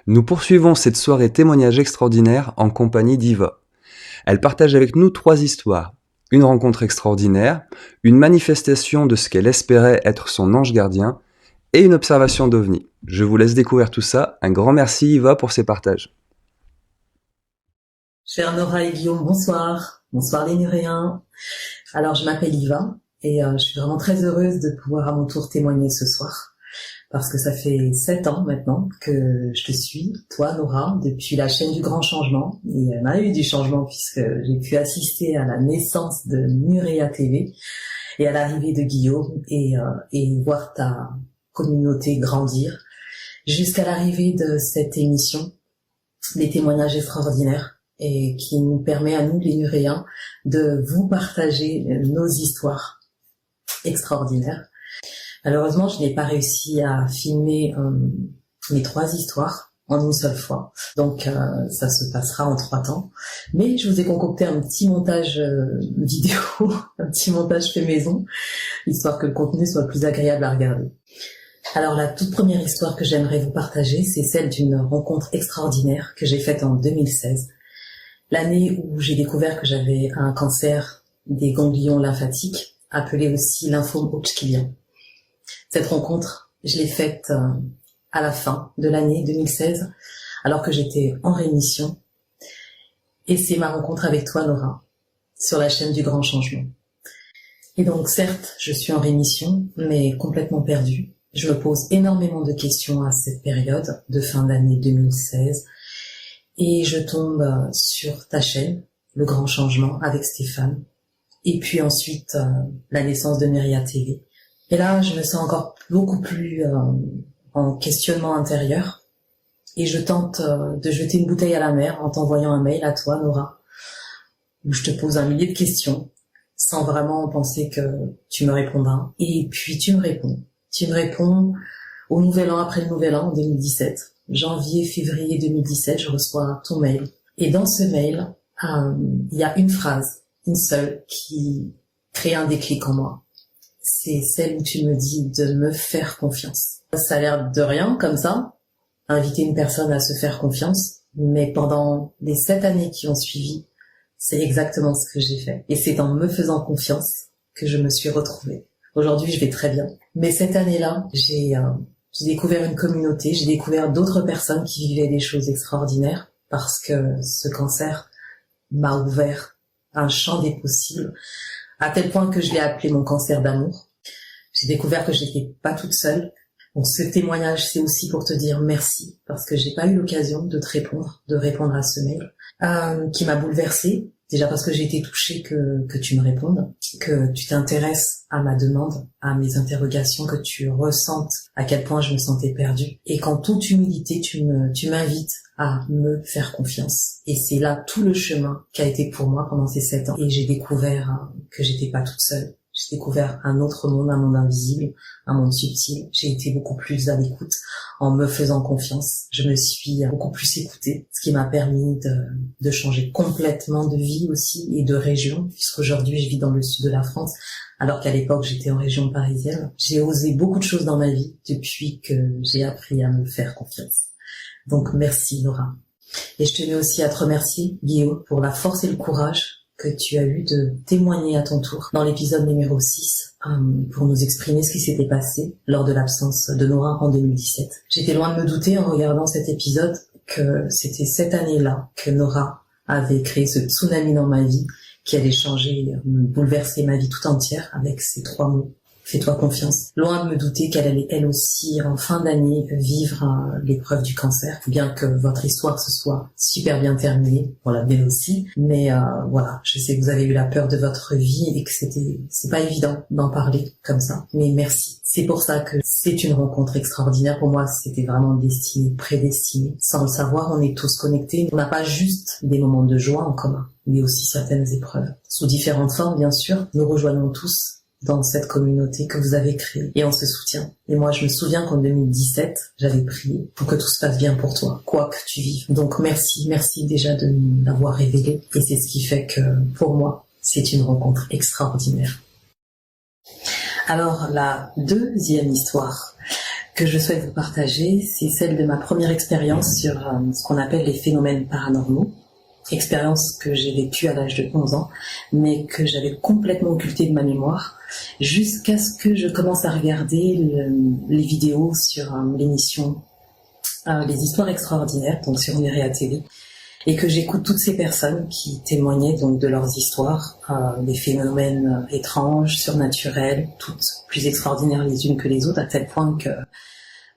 Nous poursuivons cette soirée témoignage extraordinaire en compagnie d'Iva. Elle partage avec nous 3 histoires. Une rencontre extraordinaire, une manifestation de ce qu'elle espérait être son ange gardien et une observation d'OVNI. Je vous laisse découvrir tout ça. Un grand merci Iva pour ces partages. Chère Nora et Guillaume, bonsoir. Bonsoir les Nuréens. Alors je m'appelle Iva et je suis vraiment très heureuse de pouvoir à mon tour témoigner ce soir. Parce que ça fait 7 ans maintenant que je te suis, toi Nora, depuis la chaîne du Grand Changement. Et il y en a eu du changement puisque j'ai pu assister à la naissance de Nurea TV et à l'arrivée de Guillaume et voir ta communauté grandir jusqu'à l'arrivée de cette émission, des témoignages extraordinaires et qui nous permet à nous les Nuréens de vous partager nos histoires extraordinaires. Malheureusement, je n'ai pas réussi à filmer mes 3 histoires en une seule fois. Donc, ça se passera en 3 temps. Mais je vous ai concocté un petit montage vidéo, un petit montage fait maison, histoire que le contenu soit plus agréable à regarder. Alors, la toute première histoire que j'aimerais vous partager, c'est celle d'une rencontre extraordinaire que j'ai faite en 2016. L'année où j'ai découvert que j'avais un cancer des ganglions lymphatiques, appelé aussi lymphome hodgkinien. Cette rencontre, je l'ai faite à la fin de l'année 2016, alors que j'étais en rémission. Et c'est ma rencontre avec toi, Nora, sur la chaîne du Grand Changement. Et donc, certes, je suis en rémission, mais complètement perdue. Je me pose énormément de questions à cette période de fin d'année 2016. Et je tombe sur ta chaîne, le Grand Changement, avec Stéphane. Et puis ensuite, la naissance de Nurea TV. Et là, je me sens encore beaucoup plus en questionnement intérieur. Et je tente de jeter une bouteille à la mer en t'envoyant un mail à toi, Nora, où je te pose un millier de questions, sans vraiment penser que tu me répondras. Et puis tu me réponds. Tu me réponds au Nouvel An, après le Nouvel An, en 2017. Janvier, février 2017, je reçois ton mail. Et dans ce mail, il y a une phrase, une seule, qui crée un déclic en moi. C'est celle où tu me dis de me faire confiance. Ça a l'air de rien, comme ça, inviter une personne à se faire confiance, mais pendant les 7 années qui ont suivi, c'est exactement ce que j'ai fait. Et c'est en me faisant confiance que je me suis retrouvée. Aujourd'hui, je vais très bien. Mais cette année-là, j'ai découvert une communauté, j'ai découvert d'autres personnes qui vivaient des choses extraordinaires, parce que ce cancer m'a ouvert un champ des possibles, à tel point que je l'ai appelé mon cancer d'amour. J'ai découvert que j'étais pas toute seule. Donc ce témoignage, c'est aussi pour te dire merci, parce que j'ai pas eu l'occasion de te répondre, de répondre à ce mail, qui m'a bouleversée. Déjà parce que j'ai été touchée que tu me répondes, que tu t'intéresses à ma demande, à mes interrogations, que tu ressentes à quel point je me sentais perdue. Et qu'en toute humilité, tu m'invites à me faire confiance. Et c'est là tout le chemin qu'a été pour moi pendant ces 7 ans. Et j'ai découvert que j'étais pas toute seule. J'ai découvert un autre monde, un monde invisible, un monde subtil. J'ai été beaucoup plus à l'écoute en me faisant confiance. Je me suis beaucoup plus écoutée, ce qui m'a permis de changer complètement de vie aussi et de région, puisqu'aujourd'hui je vis dans le sud de la France, alors qu'à l'époque j'étais en région parisienne. J'ai osé beaucoup de choses dans ma vie depuis que j'ai appris à me faire confiance. Donc merci Nora. Et je tenais aussi à te remercier, Guillaume, pour la force et le courage que tu as eu de témoigner à ton tour dans l'épisode numéro 6 pour nous exprimer ce qui s'était passé lors de l'absence de Nora en 2017. J'étais loin de me douter en regardant cet épisode que c'était cette année-là que Nora avait créé ce tsunami dans ma vie qui allait changer, bouleverser ma vie tout entière avec ces 3 mots. Fais-toi confiance. Loin de me douter qu'elle allait elle aussi en fin d'année vivre l'épreuve du cancer, bien que votre histoire se soit super bien terminée, pour la mienne aussi. Mais voilà, je sais que vous avez eu la peur de votre vie et que c'est pas évident d'en parler comme ça. Mais merci. C'est pour ça que c'est une rencontre extraordinaire. Pour moi, c'était vraiment destiné, prédestiné. Sans le savoir, on est tous connectés. On n'a pas juste des moments de joie en commun, mais aussi certaines épreuves. Sous différentes formes, bien sûr, nous rejoignons tous dans cette communauté que vous avez créée et on se soutient. Et moi, je me souviens qu'en 2017, j'avais prié pour que tout se passe bien pour toi, quoi que tu vives. Donc merci déjà de nous l'avoir révélé et c'est ce qui fait que, pour moi, c'est une rencontre extraordinaire. Alors, la deuxième histoire que je souhaite vous partager, c'est celle de ma première expérience sur ce qu'on appelle les phénomènes paranormaux. Expérience que j'ai vécue à l'âge de 11 ans, mais que j'avais complètement occultée de ma mémoire, jusqu'à ce que je commence à regarder les vidéos sur l'émission Les Histoires Extraordinaires, donc sur Nerea TV, et que j'écoute toutes ces personnes qui témoignaient donc de leurs histoires, des phénomènes étranges, surnaturels, toutes plus extraordinaires les unes que les autres, à tel point que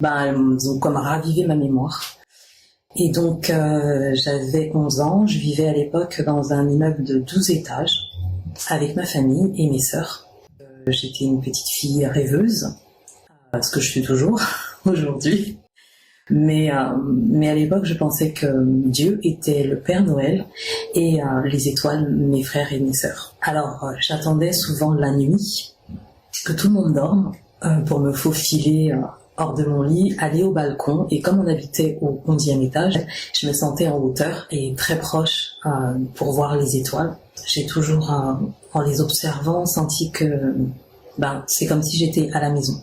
elles ont comme ravivé ma mémoire. Et donc j'avais 11 ans, je vivais à l'époque dans un immeuble de 12 étages avec ma famille et mes sœurs. J'étais une petite fille rêveuse, ce que je suis toujours aujourd'hui. Mais à l'époque, je pensais que Dieu était le Père Noël et les étoiles, mes frères et mes sœurs. Alors, j'attendais souvent la nuit, que tout le monde dorme, pour me faufiler hors de mon lit, aller au balcon. Et comme on habitait au 11e étage, je me sentais en hauteur et très proche pour voir les étoiles. J'ai toujours, en les observant, senti que c'est comme si j'étais à la maison.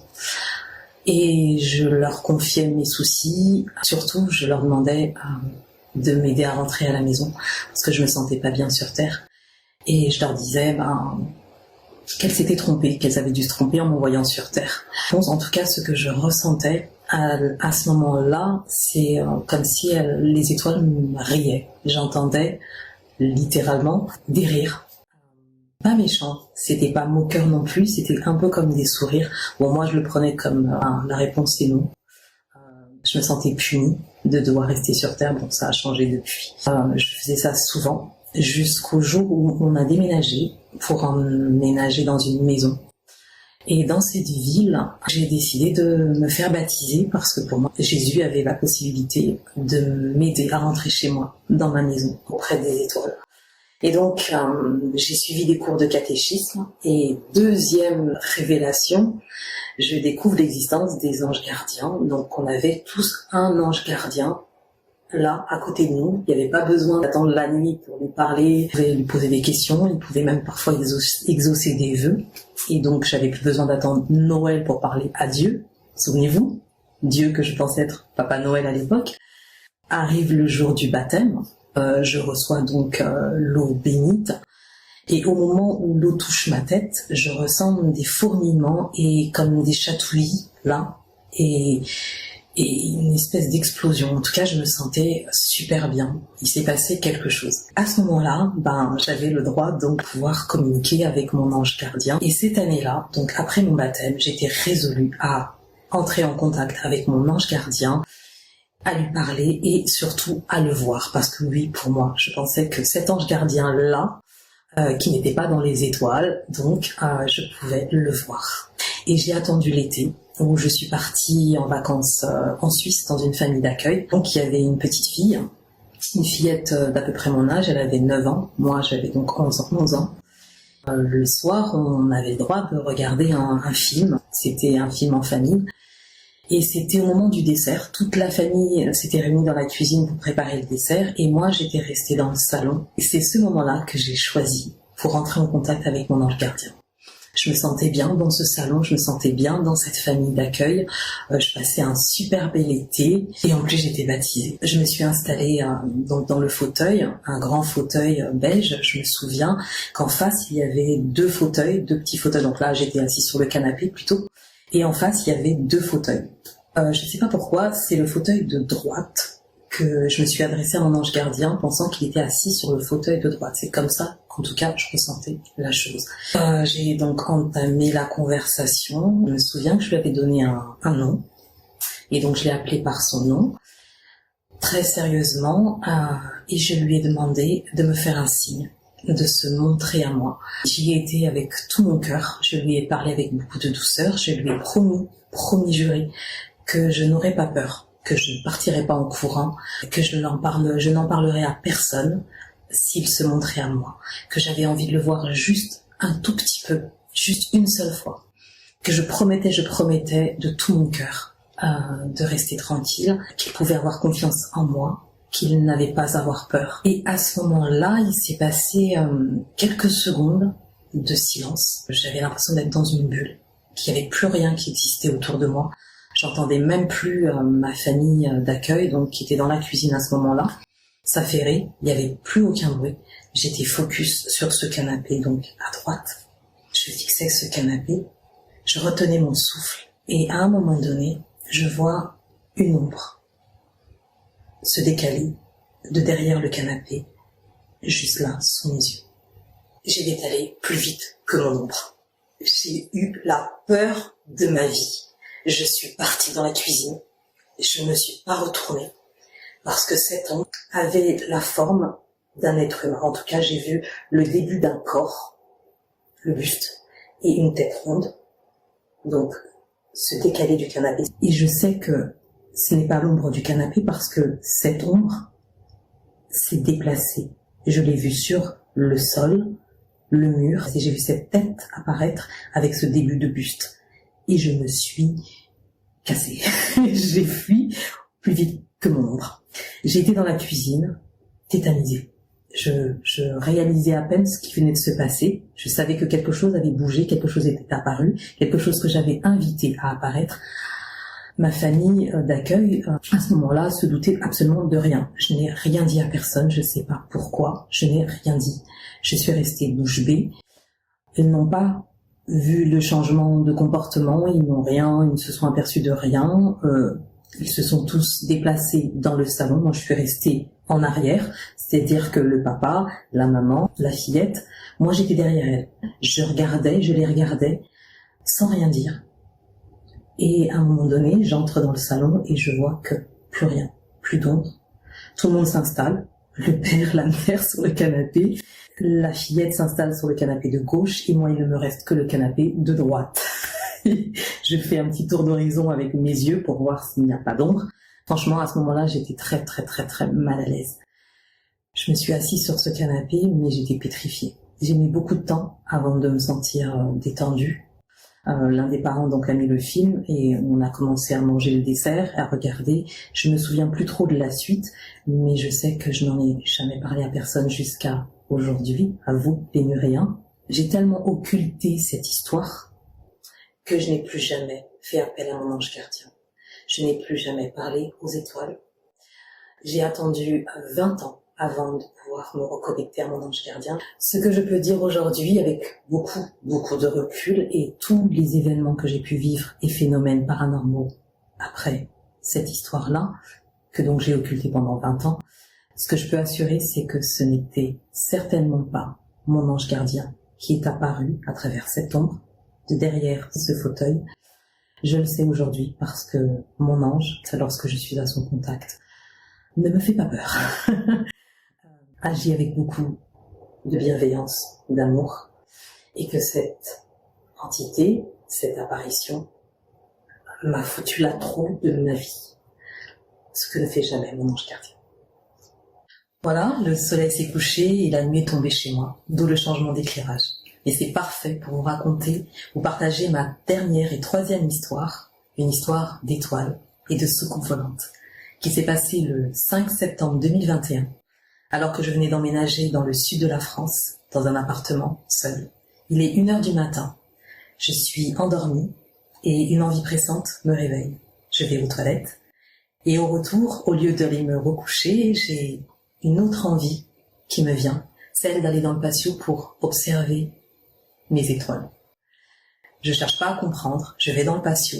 Et je leur confiais mes soucis. Surtout, je leur demandais de m'aider à rentrer à la maison parce que je me sentais pas bien sur Terre. Et je leur disais qu'elles s'étaient trompées, qu'elles avaient dû se tromper en m'envoyant sur Terre. En tout cas, ce que je ressentais à ce moment-là, c'est comme si les étoiles me riaient. J'entendais littéralement des rires. Pas méchant, c'était pas moqueur non plus, c'était un peu comme des sourires. Bon, moi je le prenais comme la réponse est non. Je me sentais punie de devoir rester sur Terre, bon ça a changé depuis. Je faisais ça souvent, jusqu'au jour où on a déménagé pour emménager dans une maison. Et dans cette ville, j'ai décidé de me faire baptiser parce que pour moi, Jésus avait la possibilité de m'aider à rentrer chez moi, dans ma maison, auprès des étoiles. Et donc, j'ai suivi des cours de catéchisme et deuxième révélation, je découvre l'existence des anges gardiens. Donc, on avait tous un ange gardien là, à côté de nous. Il n'y avait pas besoin d'attendre la nuit pour lui parler. Il pouvait lui poser des questions, il pouvait même parfois exaucer des vœux. Et donc, j'avais plus besoin d'attendre Noël pour parler à Dieu. Souvenez-vous, Dieu que je pensais être Papa Noël à l'époque. Arrive le jour du baptême. Je reçois donc l'eau bénite et au moment où l'eau touche ma tête, je ressens des fourmillements et comme des chatouilles là et une espèce d'explosion. En tout cas, je me sentais super bien. Il s'est passé quelque chose. À ce moment-là, j'avais le droit donc de pouvoir communiquer avec mon ange gardien. Et cette année-là, donc après mon baptême, j'étais résolue à entrer en contact avec mon ange gardien, à lui parler et surtout à le voir. Parce que oui, pour moi, je pensais que cet ange gardien-là, qui n'était pas dans les étoiles, donc je pouvais le voir. Et j'ai attendu l'été, où je suis partie en vacances en Suisse, dans une famille d'accueil. Donc il y avait une petite fille, une fillette d'à peu près mon âge, elle avait 9 ans, moi j'avais donc 11 ans. Le soir, on avait le droit de regarder un film, c'était un film en famille. Et c'était au moment du dessert, toute la famille s'était réunie dans la cuisine pour préparer le dessert et moi j'étais restée dans le salon. Et c'est ce moment-là que j'ai choisi pour entrer en contact avec mon ange gardien. Je me sentais bien dans ce salon, je me sentais bien dans cette famille d'accueil. Je passais un super bel été et en plus j'étais baptisée. Je me suis installée dans le fauteuil, un grand fauteuil beige. Je me souviens qu'en face il y avait deux petits fauteuils. Donc là j'étais assise sur le canapé plutôt. Et en face, il y avait deux fauteuils. Je ne sais pas pourquoi, c'est le fauteuil de droite que je me suis adressée à mon ange gardien pensant qu'il était assis sur le fauteuil de droite. C'est comme ça qu'en tout cas, je ressentais la chose. J'ai donc entamé la conversation. Je me souviens que je lui avais donné un nom. Et donc, je l'ai appelé par son nom, très sérieusement. Et je lui ai demandé de me faire un signe, de se montrer à moi. J'y ai été avec tout mon cœur, je lui ai parlé avec beaucoup de douceur, je lui ai promis juré que je n'aurais pas peur, que je ne partirais pas en courant, que je n'en parlerai à personne s'il se montrait à moi, que j'avais envie de le voir juste un tout petit peu, juste une seule fois, que je promettais de tout mon cœur de rester tranquille, qu'il pouvait avoir confiance en moi, qu'il n'avait pas à avoir peur. Et à ce moment-là, il s'est passé quelques secondes de silence. J'avais l'impression d'être dans une bulle, qu'il n'y avait plus rien qui existait autour de moi. J'entendais même plus ma famille d'accueil, donc qui était dans la cuisine à ce moment-là. Ça ferrait, il n'y avait plus aucun bruit. J'étais focus sur ce canapé, donc à droite. Je fixais ce canapé, je retenais mon souffle, et à un moment donné, je vois une ombre se décaler de derrière le canapé, juste là, sous mes yeux. J'ai détalé plus vite que mon ombre. J'ai eu la peur de ma vie. Je suis partie dans la cuisine, je ne me suis pas retournée, parce que cette ombre avait la forme d'un être humain. En tout cas, j'ai vu le début d'un corps, le buste, et une tête ronde, donc se décaler du canapé. Et je sais que ce n'est pas l'ombre du canapé parce que cette ombre s'est déplacée. Je l'ai vue sur le sol, le mur, et j'ai vu cette tête apparaître avec ce début de buste. Et je me suis cassée. J'ai fui plus vite que mon ombre. J'ai été dans la cuisine, tétanisée. Je réalisais à peine ce qui venait de se passer. Je savais que quelque chose avait bougé, quelque chose était apparu, quelque chose que j'avais invité à apparaître. Ma famille d'accueil, à ce moment-là, se doutait absolument de rien. Je n'ai rien dit à personne, je ne sais pas pourquoi, je n'ai rien dit. Je suis restée bouche bée. Ils n'ont pas vu le changement de comportement, ils n'ont rien, ils ne se sont aperçus de rien. Ils se sont tous déplacés dans le salon. Moi, je suis restée en arrière, c'est-à-dire que le papa, la maman, la fillette, moi j'étais derrière elle. Je les regardais, sans rien dire. Et à un moment donné, j'entre dans le salon et je vois que plus rien, plus d'ombre. Tout le monde s'installe, le père, la mère sur le canapé, la fillette s'installe sur le canapé de gauche et moi il ne me reste que le canapé de droite. Je fais un petit tour d'horizon avec mes yeux pour voir s'il n'y a pas d'ombre. Franchement, à ce moment-là, j'étais très mal à l'aise. Je me suis assise sur ce canapé, mais j'étais pétrifiée. J'ai mis beaucoup de temps avant de me sentir détendue. L'un des parents donc a mis le film et on a commencé à manger le dessert, à regarder. Je me souviens plus trop de la suite, mais je sais que je n'en ai jamais parlé à personne jusqu'à aujourd'hui, à vous, les Nuréens. J'ai tellement occulté cette histoire que je n'ai plus jamais fait appel à mon ange gardien. Je n'ai plus jamais parlé aux étoiles. J'ai attendu 20 ans avant de pouvoir me reconnecter à mon ange gardien. Ce que je peux dire aujourd'hui avec beaucoup de recul et tous les événements que j'ai pu vivre et phénomènes paranormaux après cette histoire-là, que donc j'ai occulté pendant 20 ans, ce que je peux assurer, c'est que ce n'était certainement pas mon ange gardien qui est apparu à travers cette ombre, de derrière ce fauteuil. Je le sais aujourd'hui parce que mon ange, lorsque je suis à son contact, ne me fait pas peur. Agit avec beaucoup de bienveillance, d'amour, et que cette entité, cette apparition, m'a foutu la trouille de ma vie. Ce que ne fait jamais mon ange gardien. Voilà, le soleil s'est couché et la nuit est tombée chez moi, d'où le changement d'éclairage. Et c'est parfait pour vous raconter, vous partager ma dernière et troisième histoire, une histoire d'étoiles et de soucoupes volantes, qui s'est passée le 5 septembre 2021, alors que je venais d'emménager dans le sud de la France, dans un appartement, seul. Il est 1h du matin, je suis endormie et une envie pressante me réveille. Je vais aux toilettes et au retour, au lieu d'aller me recoucher, j'ai une autre envie qui me vient, celle d'aller dans le patio pour observer mes étoiles. Je cherche pas à comprendre, je vais dans le patio,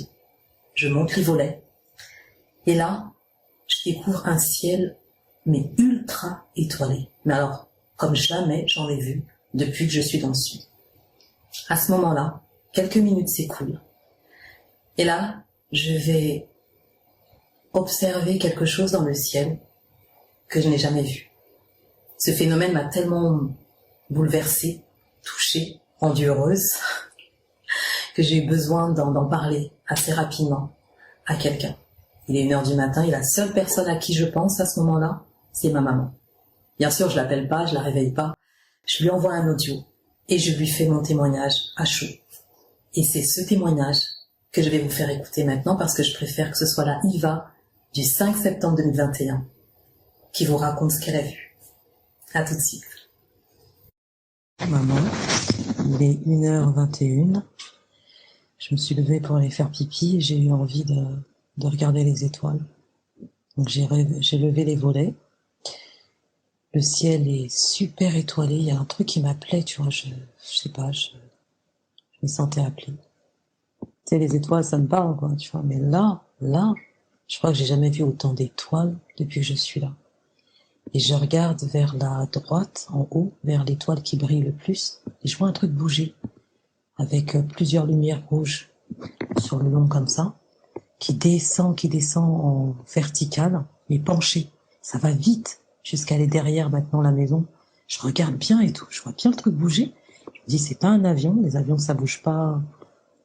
je monte les volets, et là, je découvre un ciel, mais ultra étoilé. Mais alors, comme jamais j'en ai vu depuis que je suis dans le sud. À ce moment-là, quelques minutes s'écoulent, et là, je vais observer quelque chose dans le ciel que je n'ai jamais vu. Ce phénomène m'a tellement bouleversée, touchée, rendue heureuse, que j'ai eu besoin d'en parler assez rapidement à quelqu'un. Il est 1h du matin et la seule personne à qui je pense à ce moment-là, c'est ma maman. Bien sûr, je l'appelle pas, je la réveille pas. Je lui envoie un audio et je lui fais mon témoignage à chaud. Et c'est ce témoignage que je vais vous faire écouter maintenant parce que je préfère que ce soit la Iva du 5 septembre 2021 qui vous raconte ce qu'elle a vu. À tout de suite. Maman, il est 1h21. Je me suis levée pour aller faire pipi et j'ai eu envie de regarder les étoiles. Donc j'ai levé les volets. Le ciel est super étoilé. Il y a un truc qui m'appelait, tu vois. Je sais pas, je me sentais appelée. Tu sais, les étoiles, ça me parle, quoi, tu vois. Mais là, je crois que j'ai jamais vu autant d'étoiles depuis que je suis là. Et je regarde vers la droite, en haut, vers l'étoile qui brille le plus. Et je vois un truc bouger, avec plusieurs lumières rouges sur le long comme ça, qui descend en verticale, mais penché. Ça va vite, jusqu'à aller derrière maintenant la maison. Je regarde bien et tout, je vois bien le truc bouger. Je me dis, c'est pas un avion, les avions ça bouge pas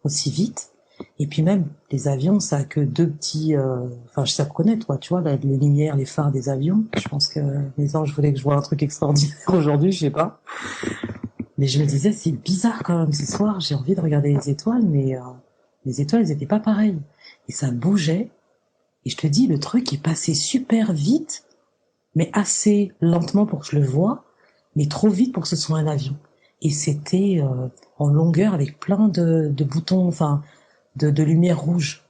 aussi vite. Et puis même, les avions, ça a que deux petits... Enfin, je sais reconnaître, toi, tu vois, les lumières, les phares des avions. Je pense que les anges voulaient que je vois un truc extraordinaire aujourd'hui, je sais pas. Mais je me disais, c'est bizarre quand même, ce soir, j'ai envie de regarder les étoiles, mais les étoiles, elles étaient pas pareilles. Et ça bougeait. Et je te dis, le truc est passé super vite, mais assez lentement pour que je le voie, mais trop vite pour que ce soit un avion. Et c'était en longueur avec plein de boutons, enfin, de lumière rouge.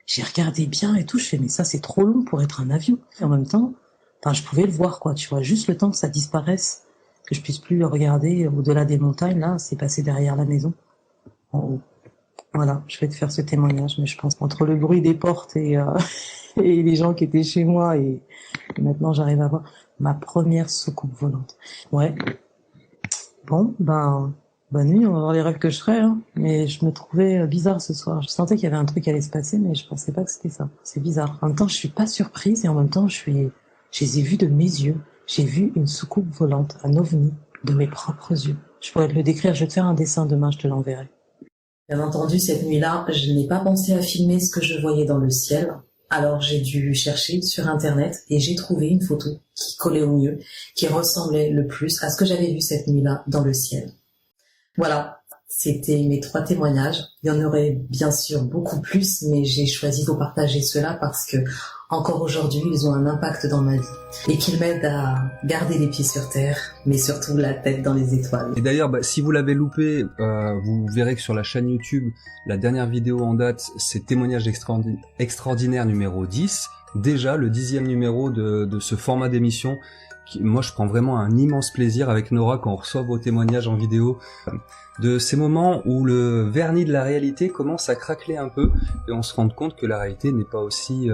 J'ai regardé bien et tout, je fais, mais ça c'est trop long pour être un avion. Et en même temps, enfin, je pouvais le voir, quoi, tu vois, juste le temps que ça disparaisse, que je puisse plus le regarder au-delà des montagnes, là, c'est passé derrière la maison, en haut. Voilà, je vais te faire ce témoignage, mais je pense qu'entre le bruit des portes et, et les gens qui étaient chez moi et maintenant j'arrive à voir ma première soucoupe volante. Ouais. Bon, bonne nuit, on va voir les rêves que je ferai, hein. Mais je me trouvais bizarre ce soir. Je sentais qu'il y avait un truc qui allait se passer, mais je pensais pas que c'était ça. C'est bizarre. En même temps, je suis pas surprise et en même temps, je les ai vus de mes yeux. J'ai vu une soucoupe volante, un ovni, de mes propres yeux. Je pourrais te le décrire, je vais te faire un dessin demain, je te l'enverrai. Bien entendu, cette nuit-là, je n'ai pas pensé à filmer ce que je voyais dans le ciel. Alors j'ai dû chercher sur internet et j'ai trouvé une photo qui collait au mieux, qui ressemblait le plus à ce que j'avais vu cette nuit-là dans le ciel. Voilà, c'était mes 3 témoignages. Il y en aurait bien sûr beaucoup plus, mais j'ai choisi de vous partager cela parce que encore aujourd'hui, ils ont un impact dans ma vie et qu'ils m'aident à garder les pieds sur terre, mais surtout la tête dans les étoiles. Et d'ailleurs, si vous l'avez loupé, vous verrez que sur la chaîne YouTube, la dernière vidéo en date, c'est Témoignage extraordinaire numéro 10. Déjà, le 10e numéro de ce format d'émission. Moi, je prends vraiment un immense plaisir avec Nora quand on reçoit vos témoignages en vidéo. De ces moments où le vernis de la réalité commence à craqueler un peu et on se rend compte que la réalité n'est pas aussi...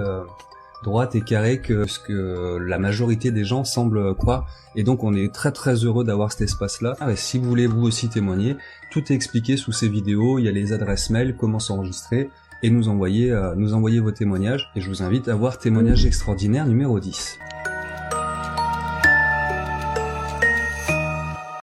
droite et carrée que ce que la majorité des gens semblent croire. Et donc on est très très heureux d'avoir cet espace-là. Et si vous voulez vous aussi témoigner, tout est expliqué sous ces vidéos, il y a les adresses mail, comment s'enregistrer, et nous envoyer vos témoignages. Et je vous invite à voir Témoignage extraordinaire numéro 10.